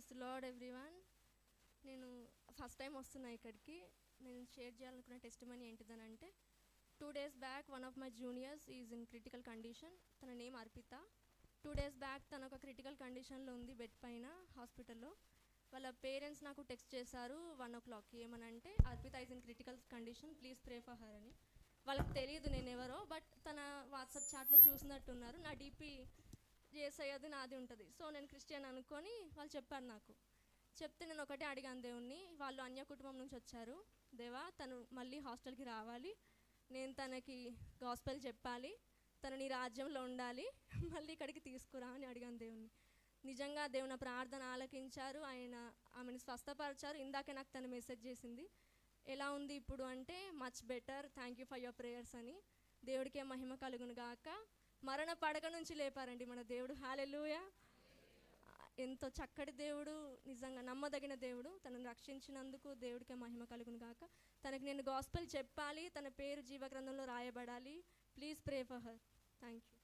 Praise Lord everyone. నేను first time వస్తున్నా ఇక్కడికి. నేను షేర్ చేయాలనుకున్న టెస్టిమనీ ఏంటిదనంటే, 2 days back one of my juniors is in critical condition. తన నేమ్ అర్పిత. 2 days బ్యాక్ తను ఒక క్రిటికల్ కండిషన్లో ఉంది, బెడ్ పైన హాస్పిటల్లో. వాళ్ళ పేరెంట్స్ నాకు టెక్స్ట్ చేశారు 1 o'clock ఏమనంటే, Arpita is in critical condition, please pray for her అని. వాళ్ళకి తెలియదు నేను ఎవరో, బట్ తన వాట్సాప్ చాట్లో చూసినట్టున్నారు. నా డీపీ యేసయ్యది నాది ఉంటుంది. సో నేను క్రిస్టియన్ అనుకొని వాళ్ళు చెప్పారు నాకు. చెప్తే నేను ఒకటే అడిగాను దేవుణ్ణి. వాళ్ళు అన్య కుటుంబం నుంచి వచ్చారు. దేవా, తను మళ్ళీ హాస్టల్కి రావాలి, నేను తనకి గాస్పెల్ చెప్పాలి, తను నీ రాజ్యంలో ఉండాలి, మళ్ళీ ఇక్కడికి తీసుకురా అని అడిగాను దేవుణ్ణి. నిజంగా దేవుని ప్రార్థన ఆలకించారు. ఆమెను స్వస్థపరిచారు. ఇందాకే నాకు తను మెసేజ్ చేసింది, ఎలా ఉంది ఇప్పుడు అంటే, much better, thank you for your prayers అని. దేవుడికే మహిమ కలుగును గాక. మరణ పడక నుంచి లేపారండి మన దేవుడు. హల్లెలూయా. ఎంతో చక్కటి దేవుడు, నిజంగా నమ్మదగిన దేవుడు. తనను రక్షించినందుకు దేవుడికే మహిమ కలుగును గాక. తనకి నేను గాస్పెల్ చెప్పాలి, తన పేరు జీవగ్రంథంలో రాయబడాలి. Please pray for her. Thank you.